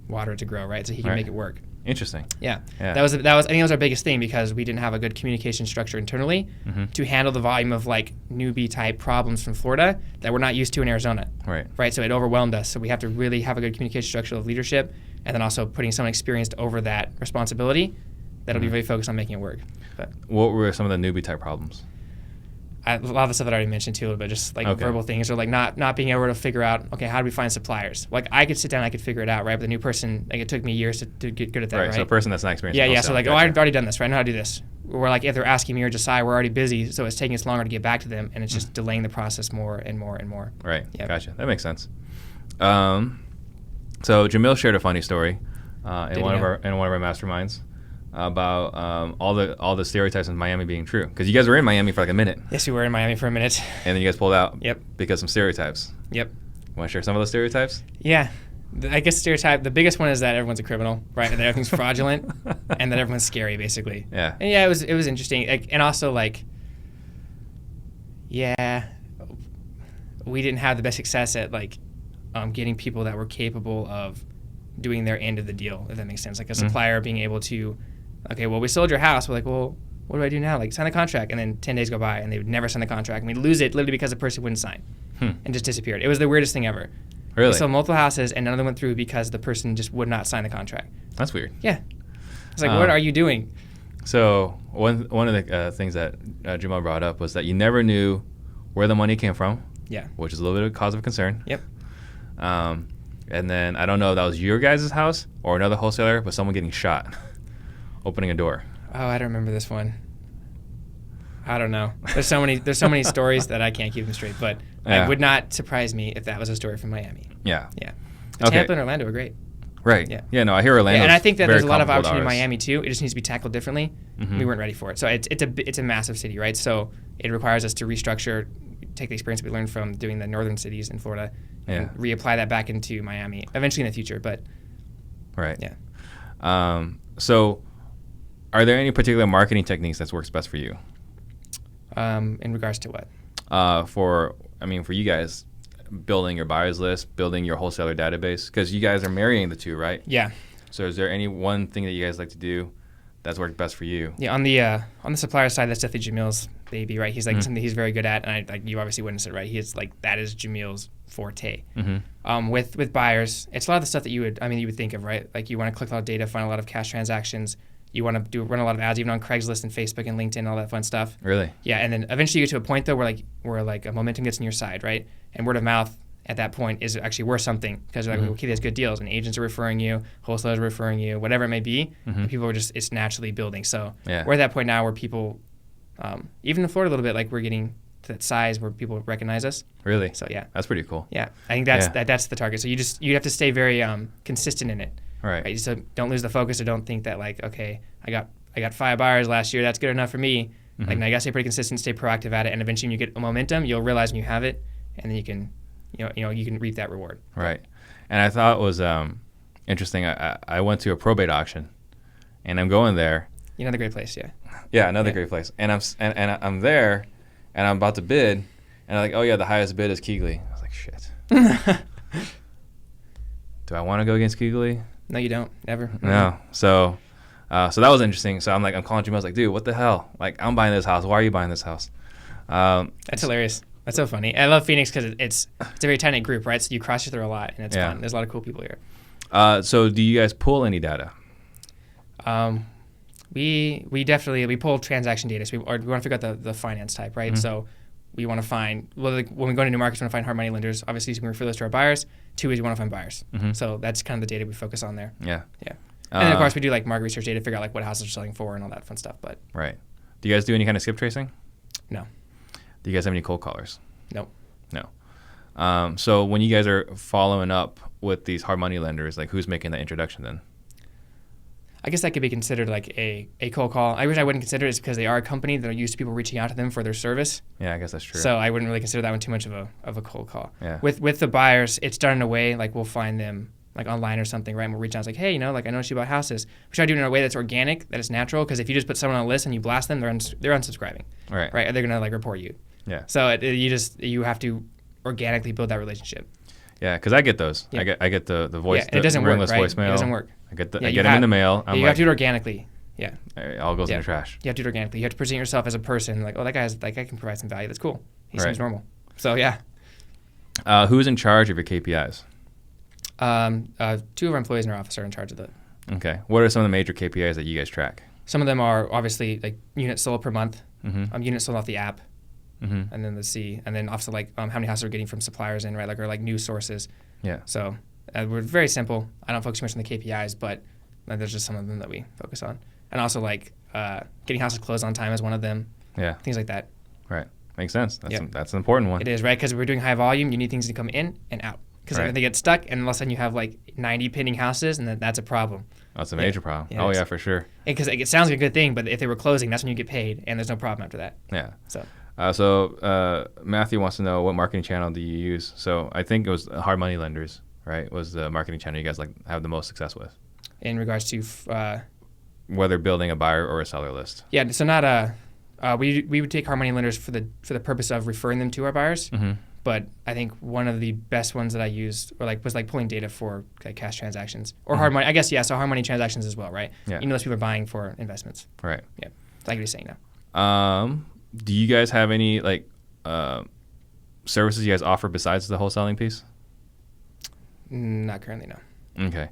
water it to grow, right? So he can make it work. Interesting. Yeah. That was I think that was our biggest thing because we didn't have a good communication structure internally to handle the volume of newbie type problems from Florida that we're not used to in Arizona. Right. So it overwhelmed us. So we have to really have a good communication structure of leadership and then also putting someone experienced over that responsibility that'll be very focused on making it work. But what were some of the newbie type problems? a lot of the stuff that I already mentioned too, but just like verbal things, or like not being able to figure out, okay, how do we find suppliers? Like I could sit down, I could figure it out, right? But the new person, like it took me years to get good at that, right? So a person that's not experienced. Yeah. So like, I've already done this, right? I know how to do this. Or like if they're asking me or Josiah, we're already busy, so it's taking us longer to get back to them, and it's just delaying the process more and more and more. Right. Yep. Gotcha. That makes sense. So Jamil shared a funny story in one of our masterminds about all the stereotypes in Miami being true, because you guys were in Miami for like a minute. Yes, we were in Miami for a minute. And then you guys pulled out. Yep. Because some stereotypes. Yep. Want to share some of those stereotypes? Yeah. I guess stereotype, the biggest one is that everyone's a criminal, right? And that everything's fraudulent, and that everyone's scary, basically. Yeah. And yeah, it was interesting. Like, and also like, yeah, we didn't have the best success at like getting people that were capable of doing their end of the deal, if that makes sense. Like a supplier being able to, okay, well, we sold your house. We're like, well, what do I do now? Like, sign the contract. And then 10 days go by, and they would never sign the contract. And we'd lose it literally because the person wouldn't sign and just disappeared. It was the weirdest thing ever. Really? We sold multiple houses, and none of them went through because the person just would not sign the contract. That's weird. Yeah. It's like, what are you doing? So one of the things that Jamal brought up was that you never knew where the money came from. Yeah. Which is a little bit of cause of concern. Yep. And then I don't know if that was your guys' house or another wholesaler, but someone getting shot opening a door. Oh, I don't remember this one. I don't know. There's so many stories that I can't keep them straight, but it would not surprise me if that was a story from Miami. Yeah. Yeah. Tampa and Orlando are great. Right. Yeah, no, I hear Orlando. Yeah, and I think that there's a lot of opportunity in Miami too. It just needs to be tackled differently. We weren't ready for it. So it's a massive city, right? So it requires us to restructure, take the experience we learned from doing the northern cities in Florida and reapply that back into Miami eventually in the future. But right. Yeah. So are there any particular marketing techniques that works best for you? In regards to what? For you guys, building your buyers list, building your wholesaler database, because you guys are marrying the two, right? Yeah. So is there any one thing that you guys like to do that's worked best for you? Yeah, on the supplier side, that's definitely Jamil's baby, right? He's like something he's very good at, and you obviously witnessed it, right? He's like, that is Jamil's forte. With buyers, it's a lot of the stuff that you would think of, right? Like you want to collect a lot of data, find a lot of cash transactions. You want to run a lot of ads, even on Craigslist and Facebook and LinkedIn, all that fun stuff. Really? Yeah, and then eventually you get to a point though where a momentum gets on your side, right? And word of mouth at that point is actually worth something, because you're like, okay, there's good deals, and agents are referring you, wholesalers are referring you, whatever it may be, and people are it's naturally building. So we're at that point now where people, even in Florida a little bit, like we're getting to that size where people recognize us. Really? So yeah. That's pretty cool. Yeah, I think that's the target. So you have to stay very consistent in it. Right. So don't lose the focus, or don't think that like, okay, I got 5 buyers last year, that's good enough for me. Like, now you gotta stay pretty consistent, stay proactive at it, and eventually when you get a momentum, you'll realize when you have it, and then you can reap that reward. Right. And I thought it was interesting. I went to a probate auction, and I'm going there. Another great place, yeah. Yeah, another great place. And I'm there, and I'm about to bid, and I'm like, oh yeah, the highest bid is KeyGlee. I was like, shit. Do I want to go against KeyGlee? No, you don't. Never. No. So that was interesting. So I'm calling Jim. I was like, dude, what the hell? Like, I'm buying this house. Why are you buying this house? That's hilarious. That's so funny. I love Phoenix because it's a very tight-knit group, right? So you cross each other a lot, and it's fun. There's a lot of cool people here. So do you guys pull any data? We definitely pull transaction data. So we want to figure out the finance type, right? So we want to find, when we go into new markets, we want to find hard money lenders. Obviously, we can refer those to our buyers. 2 is we want to find buyers. So that's kind of the data we focus on there. Yeah. Yeah. And then, of course, we do like market research data to figure out like what houses are selling for and all that fun stuff. But right. Do you guys do any kind of skip tracing? No. Do you guys have any cold callers? No. No. So when you guys are following up with these hard money lenders, like who's making that introduction then? I guess that could be considered like a cold call. I wish I wouldn't consider it, is because they are a company that are used to people reaching out to them for their service. Yeah, I guess that's true. So I wouldn't really consider that one too much of a cold call. Yeah. With the buyers, it's done in a way like we'll find them like online or something, right? And we'll reach out, it's like, hey, like I noticed you bought houses. We try to do it in a way that's organic, that is natural, because if you just put someone on a list and you blast them, they're unsubscribing. Right. Right? Or they're gonna like report you. Yeah. So you have to organically build that relationship. Yeah, because I get those. Yeah. I get the voice. Yeah, it doesn't work, right? Voicemail. It doesn't work. I get them in the mail. You have to do it organically. Yeah. It all goes in the trash. You have to do it organically. You have to present yourself as a person, like, oh, that guy's like, I can provide some value. That's cool. He seems normal. So yeah. Who's in charge of your KPIs? 2 of our employees in our office are in charge of that. Okay. What are some of the major KPIs that you guys track? Some of them are obviously like units sold per month, units sold off the app, Mm-hmm. and then the C, and then also like how many houses we're getting from suppliers in, right? Like or like news sources. Yeah. So we're very simple. I don't focus too much on the KPIs, but there's just some of them that we focus on, and also like getting houses closed on time is one of them. Yeah. Things like that. Right. Makes sense. That's an important one. It is, right? Because we're doing high volume, you need things to come in and out. Because Right. they get stuck, and all of a sudden you have like 90 pending houses, and that's a problem. That's a major problem. Yeah, Oh yeah, for sure. Because it sounds like a good thing, but if they were closing, that's when you get paid, and there's no problem after that. Yeah. So Matthew wants to know, what marketing channel do you use? So I think it was hard money lenders, right? Was the marketing channel you guys like have the most success with? in regards to Whether building a buyer or a seller list. yeah, so not we would take hard money lenders for the purpose of referring them to our buyers. Mm-hmm. But I think one of the best ones that I used was pulling data for like cash transactions or hard money. I guess, yeah, so hard money transactions as well, right? Yeah. You know, those people are buying for investments. Right. Yeah. Like you're saying now. Do you guys have any like services you guys offer besides the wholesaling piece? Not currently, no. Okay.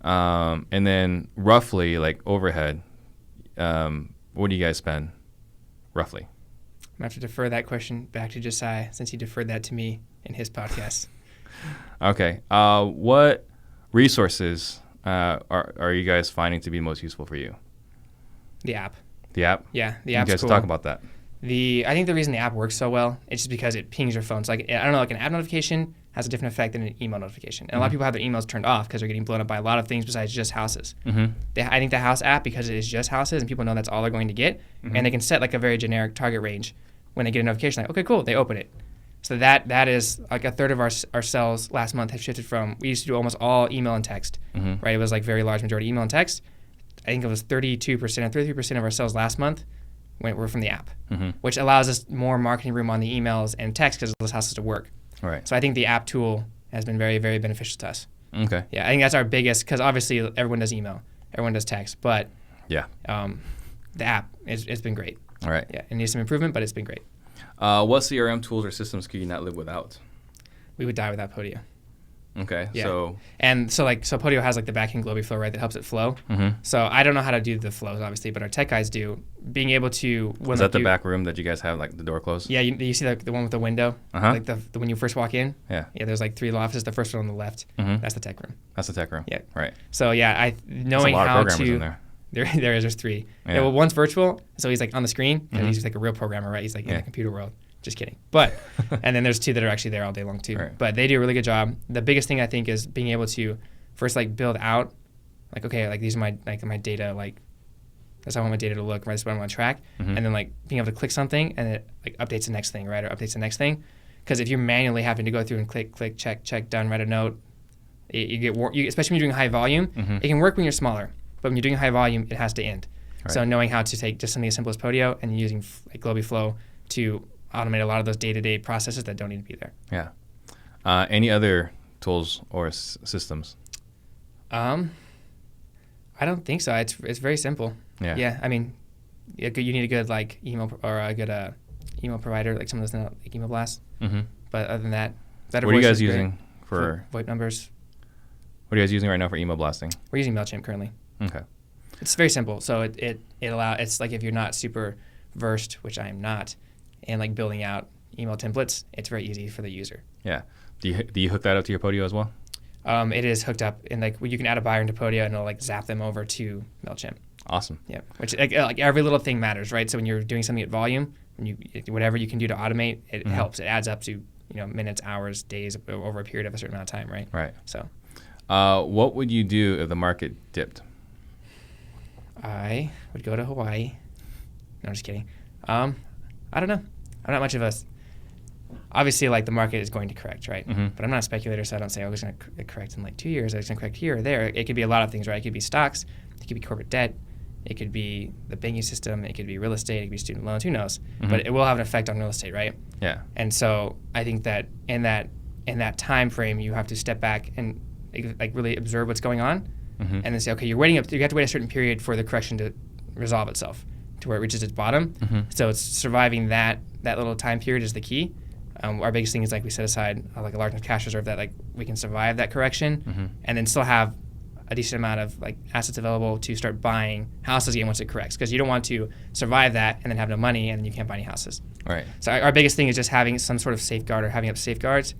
And then roughly like overhead, what do you guys spend roughly? I'm going to have to defer that question back to Josiah since he deferred that to me in his podcast. Okay. What resources are you guys finding to be most useful for you? The app. The app? Yeah, the app's You guys cool. talk about that. I think the reason the app works so well is just because it pings your phone. So like, I don't know, like an app notification has a different effect than an email notification. And a lot of people have their emails turned off because they're getting blown up by a lot of things besides just houses. Mm-hmm. I think the house app, because it is just houses and people know that's all they're going to get, and they can set like a very generic target range when they get a notification, like, okay, cool, they open it. So that is like a third of our sales last month have shifted from, we used to do almost all email and text, right? It was like very large majority email and text. I think it was 32% or 33% of our sales last month were from the app, which allows us more marketing room on the emails and text because those houses to work. Right. So I think the app tool has been very, very beneficial to us. Okay. Yeah, I think that's our biggest, because obviously everyone does email, everyone does text, but Yeah. the app it's been great. All right. Yeah, it needs some improvement, but it's been great. What CRM tools or systems could you not live without? We would die without Podio. Okay. Yeah. So Podio has like the backend Globee flow, right, that helps it flow. So I don't know how to do the flows, obviously, but our tech guys do. Being able to... Is that the back room that you guys have, like the door closed? Yeah, you see the one with the window? Like the when you first walk in? Yeah. Yeah, there's like 3 offices. The first one on the left, that's the tech room. That's the tech room. Yeah. Right. So yeah, knowing There's a lot how of programmers to... in there. There's 3. Yeah. Yeah, well, one's virtual, so he's like on the screen, and he's just like a real programmer, right? He's like in the computer world. Just kidding. But, and then there's 2 that are actually there all day long too. Right. But they do a really good job. The biggest thing I think is being able to first like build out, like, okay, like these are my data, like that's how I want my data to look, right? That's what I want to track. And then like being able to click something and it like updates the next thing, right? Or updates the next thing. Because if you're manually having to go through and click, check, done, write a note, especially when you're doing high volume, it can work when you're smaller. But when you're doing high volume, it has to end. Right. So knowing how to take just something as simple as Podio and using like Globee Flow to automate a lot of those day-to-day processes that don't need to be there. Yeah. Any other tools or systems? I don't think so. It's very simple. Yeah. Yeah. I mean, you need a good like email or a good email provider, like someone that's not like email blast. But other than that, what are you guys using for VoIP numbers? What are you guys using right now for email blasting? We're using MailChimp currently. Okay. It's very simple. So it's like if you're not super versed, which I am not, in like building out email templates, it's very easy for the user. Yeah. Do you hook that up to your Podio as well? It is hooked up, and like you can add a buyer into Podio, and it'll like zap them over to MailChimp. Awesome. Yeah. Which like every little thing matters, right? So when you're doing something at volume, whatever you can do to automate, it helps. It adds up to minutes, hours, days over a period of a certain amount of time, right? Right. So. What would you do if the market dipped? I would go to Hawaii. No, I'm just kidding. I don't know. I'm not much of a... Obviously, like, the market is going to correct, right? But I'm not a speculator, so I don't say, it's going to correct in, like, 2 years. It's going to correct here or there. It could be a lot of things, right? It could be stocks. It could be corporate debt. It could be the banking system. It could be real estate. It could be student loans. Who knows? But it will have an effect on real estate, right? Yeah. And so I think that in that time frame, you have to step back and, like, really observe what's going on. And then say, okay, you have to wait a certain period for the correction to resolve itself to where it reaches its bottom. So it's surviving that little time period is the key. Our biggest thing is like we set aside like a large enough cash reserve that like we can survive that correction and then still have a decent amount of like assets available to start buying houses again once it corrects, because you don't want to survive that and then have no money and then you can't buy any houses. Right. So our biggest thing is just having some sort of safeguard or having up safeguards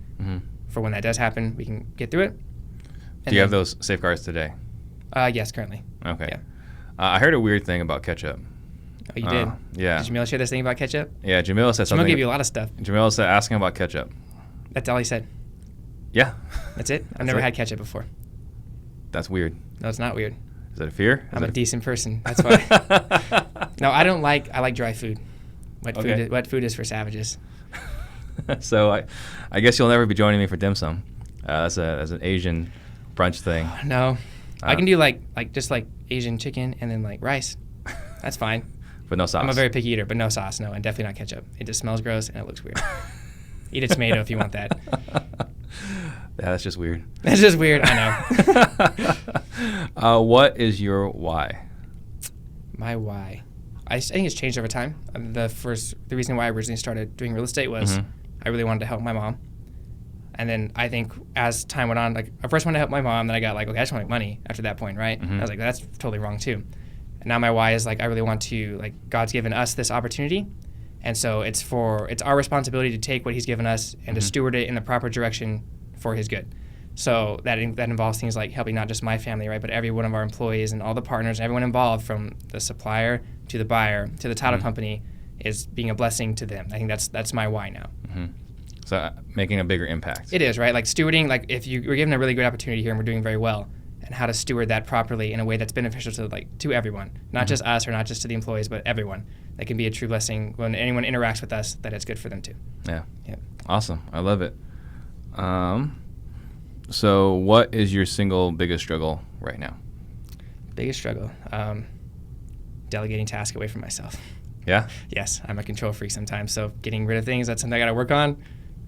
for when that does happen, we can get through it. Do you have those safeguards today? Yes, currently. Okay. Yeah. I heard a weird thing about ketchup. Oh, you did? Yeah. Did Jamil share this thing about ketchup? Yeah, Jamil said something. Jamil gave you a lot of stuff. Jamil said asking about ketchup. That's all he said. Yeah. That's it? I've never had ketchup before. That's weird. No, it's not weird. Is it a fear? I'm a decent person. That's why. No, I like dry food. Wet food is for savages. So I guess you'll never be joining me for dim sum. That's an Asian brunch thing. No. I can do like just like Asian chicken and then like rice. That's fine. But no sauce. I'm a very picky eater, but no sauce, no, and definitely not ketchup. It just smells gross and it looks weird. Eat a tomato if you want that. Yeah, that's just weird. That's just weird, I know. What is your why? My why? I think it's changed over time. The reason why I originally started doing real estate was I really wanted to help my mom. And then I think as time went on, like I first wanted to help my mom, then I got like, okay, I just want to make money after that point, right? I was like, that's totally wrong too. And now my why is like, I really want to, like, God's given us this opportunity. And so it's our responsibility to take what he's given us and to steward it in the proper direction for his good. So that involves things like helping not just my family, right, but every one of our employees and all the partners and everyone involved, from the supplier to the buyer to the title company, is being a blessing to them. I think that's my why now. So making a bigger impact. It is, right? Like stewarding, like if we're given a really good opportunity here and we're doing very well, and how to steward that properly in a way that's beneficial to everyone, not just us or not just to the employees, but everyone. That can be a true blessing when anyone interacts with us, that it's good for them too. Yeah. Awesome. I love it. So what is your single biggest struggle right now? Biggest struggle? Delegating tasks away from myself. Yeah? Yes, I'm a control freak sometimes, so getting rid of things, that's something I got to work on.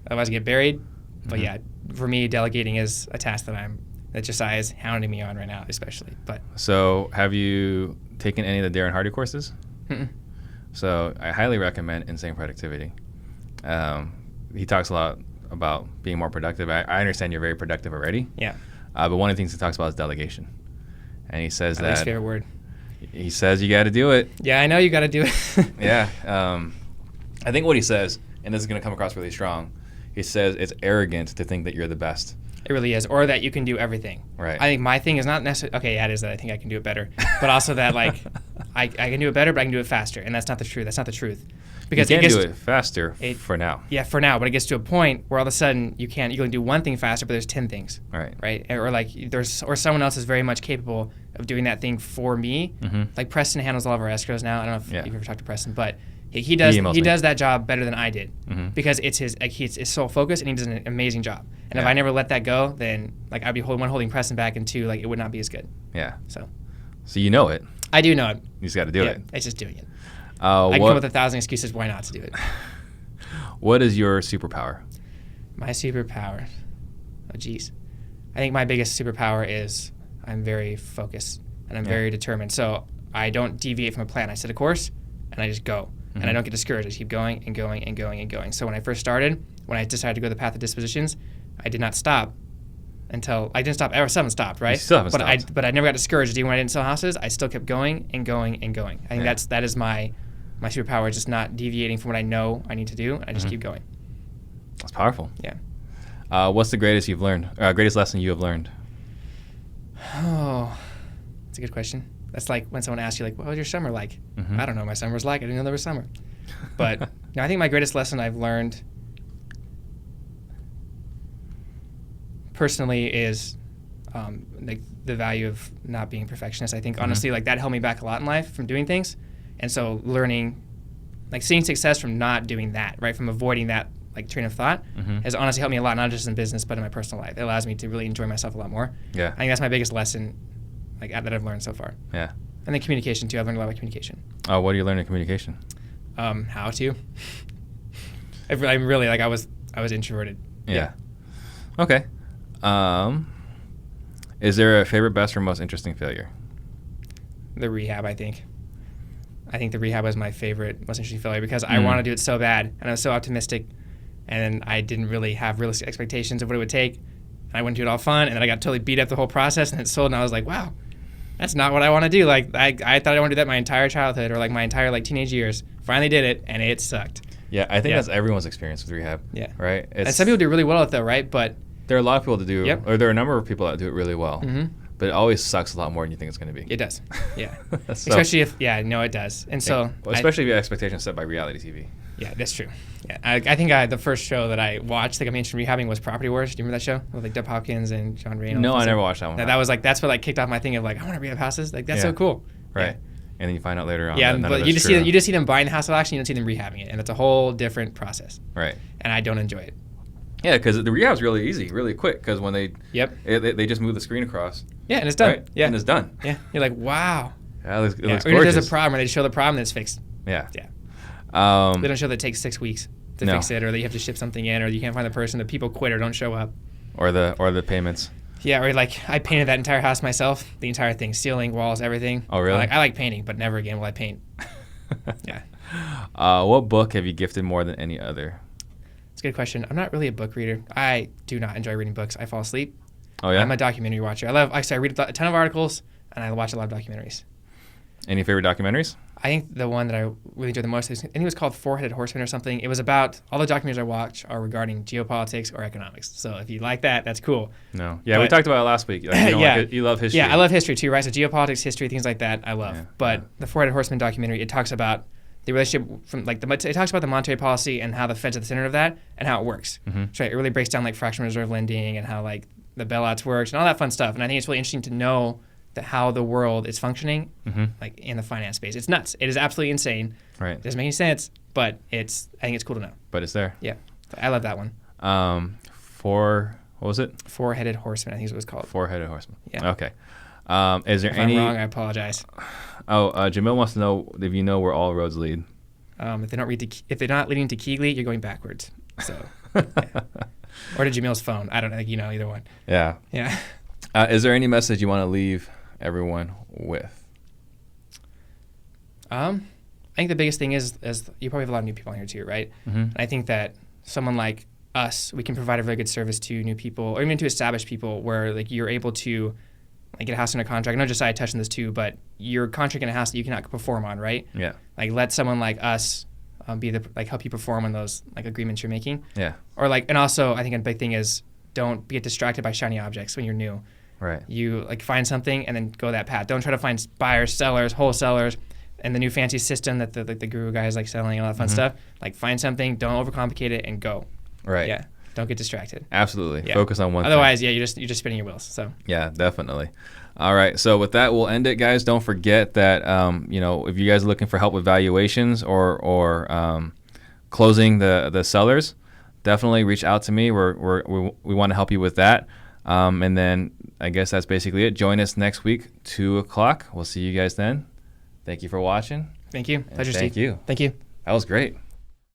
Otherwise I get buried. But yeah, for me, delegating is a task that Josiah is hounding me on right now, especially. But so have you taken any of the Darren Hardy courses? Mm-mm. So I highly recommend Insane Productivity. He talks a lot about being more productive. I understand you're very productive already. Yeah. But one of the things he talks about is delegation. And he says My least favorite word. He says you got to do it. Yeah, I know you got to do it. Yeah. I think what he says, and this is going to come across really strong, he says it's arrogant to think that you're the best. It really is, or that you can do everything. Right. I think my thing is not necessarily, okay, yeah, it is that I think I can do it better, but also that like I can do it better, but I can do it faster, and that's not the truth. That's not the truth. Because you can do it faster for now. Yeah, for now, but it gets to a point where all of a sudden you can do one thing faster, but there's 10 things. Right. Or like someone else is very much capable of doing that thing for me. Like Preston handles all of our escrows now. I don't know if you've ever talked to Preston, but he does that job better than I did because it's his sole focus, and he does an amazing job. And if I never let that go, then like I'd be holding Preston back, and two, like it would not be as good. Yeah. So you know it. I do know it. You just got to do it. It's just doing it. I can come up with 1,000 excuses why not to do it. What is your superpower? My superpower? Oh, geez. I think my biggest superpower is I'm very focused and I'm very determined. So I don't deviate from a plan. I set a course and I just go. And I don't get discouraged. I just keep going and going and going and going. So when I first started, when I decided to go the path of dispositions, I did not stop until I didn't stop. I still haven't stopped, right? You still haven't stopped. But I never got discouraged. Even when I didn't sell houses, I still kept going and going and going. I think that is my superpower, is just not deviating from what I know I need to do. I just keep going. That's powerful. Yeah. What's the greatest lesson you have learned? Oh, that's a good question. That's like when someone asks you, like, what was your summer like? I don't know what my summer was like. I didn't know there was summer. But I think my greatest lesson I've learned personally is like the value of not being a perfectionist. I think honestly, like that held me back a lot in life from doing things. And so learning, like seeing success from not doing that, right, from avoiding that like train of thought, has honestly helped me a lot, not just in business, but in my personal life. It allows me to really enjoy myself a lot more. Yeah. I think that's my biggest lesson that I've learned so far. Yeah. And then communication too. I've learned a lot about communication. What do you learn in communication? How to. I'm really I was introverted. Yeah. Okay. Is there a favorite, best, or most interesting failure? The rehab, I think. I think the rehab was my favorite, most interesting failure because I wanted to do it so bad, and I was so optimistic, and I didn't really have realistic expectations of what it would take And I went to it all fun, and then I got totally beat up the whole process, and it sold, and I was like, wow, that's not what I want to do. Like, I thought I wanted to do that my entire childhood or like my entire like teenage years. Finally did it, and it sucked. Yeah, I think that's everyone's experience with rehab. Yeah. Right? And some people do really well at it though, right? But there are a lot of people that do, or there are a number of people that do it really well. But it always sucks a lot more than you think it's going to be. It does. Yeah. Especially if, it does. And so. Well, especially if you have expectations set by reality TV. Yeah, that's true. Yeah, I think the first show that I watched, like I mentioned, rehabbing was Property Wars. Do you remember that show with like Deb Hopkins and John Reynolds? No, I never watched that one. That was like, that's what like kicked off my thing of like, I want to rehab houses. Like, that's so cool. Right. Yeah. And then you find out later on. Yeah, but you just see them buying the house action. You don't see them rehabbing it, and it's a whole different process. Right. And I don't enjoy it. Yeah, because the rehab's really easy, really quick. Because when they they just move the screen across. Yeah, and it's done. Right? Yeah, and it's done. Yeah, you're like, wow. Yeah, it looks or gorgeous. there's a problem, or they show the problem, and it's fixed. Yeah. Yeah. They don't show that it takes 6 weeks to fix it, or that you have to ship something in, or you can't find the person, that people quit or don't show up. Or the payments. Yeah, or like I painted that entire house myself, the entire thing, ceiling, walls, everything. Oh, really? I like painting, but never again will I paint. Yeah. What book have you gifted more than any other? It's a good question. I'm not really a book reader. I do not enjoy reading books. I fall asleep. Oh, yeah? I'm a documentary watcher. I read a ton of articles, and I watch a lot of documentaries. Any favorite documentaries? I think the one that I really enjoyed the most, I think it was called Four-Headed Horseman or something. It was about, all the documentaries I watch are regarding geopolitics or economics. So if you like that, that's cool. No. Yeah, we talked about it last week. Like, you love history. Yeah, I love history too, right? So geopolitics, history, things like that, I love. The Four-Headed Horseman documentary, it talks about the relationship from it talks about the monetary policy and how the Fed's at the center of that and how it works. So it really breaks down like fractional reserve lending and how like the bailouts works and all that fun stuff. And I think it's really interesting to know how the world is functioning, like in the finance space. It's nuts. It is absolutely insane. Right. It doesn't make any sense, but I think it's cool to know. But it's there. Yeah. I love that one. What was it? Four-Headed Horseman, I think is what it's called. Four-Headed Horseman. Yeah. Okay. Is there if any? I'm wrong, I apologize. Jamil wants to know if you know where all roads lead. If they're not leading to KeyGlee, you're going backwards. So, yeah. Or to Jamil's phone. I don't know. You know, either one. Yeah. Yeah. Is there any message you want to leave everyone with? I think the biggest thing is you probably have a lot of new people on here too, right? And I think that someone like us, we can provide a very good service to new people, or even to established people, where like you're able to like get a house under contract. I know Josiah touched on this too, but you're contracting a house that you cannot perform on, right? Yeah. Like let someone like us help you perform on those like agreements you're making. Yeah. Or like, and also I think a big thing is don't get distracted by shiny objects when you're new. Right. You like find something and then go that path. Don't try to find buyers, sellers, wholesalers, and the new fancy system that the guru guys like selling and all that fun stuff. Like find something, don't overcomplicate it, and go. Right. Yeah. Don't get distracted. Absolutely. Yeah. Focus on one thing. Otherwise, you're just spinning your wheels. So. Yeah, definitely. All right. So with that, we'll end it, guys. Don't forget that if you guys are looking for help with valuations or closing the sellers, definitely reach out to me. We want to help you with that. And then I guess that's basically it. Join us next week, 2:00. We'll see you guys then. Thank you for watching. Thank you. Pleasure, Steve. Thank you. Thank you. That was great.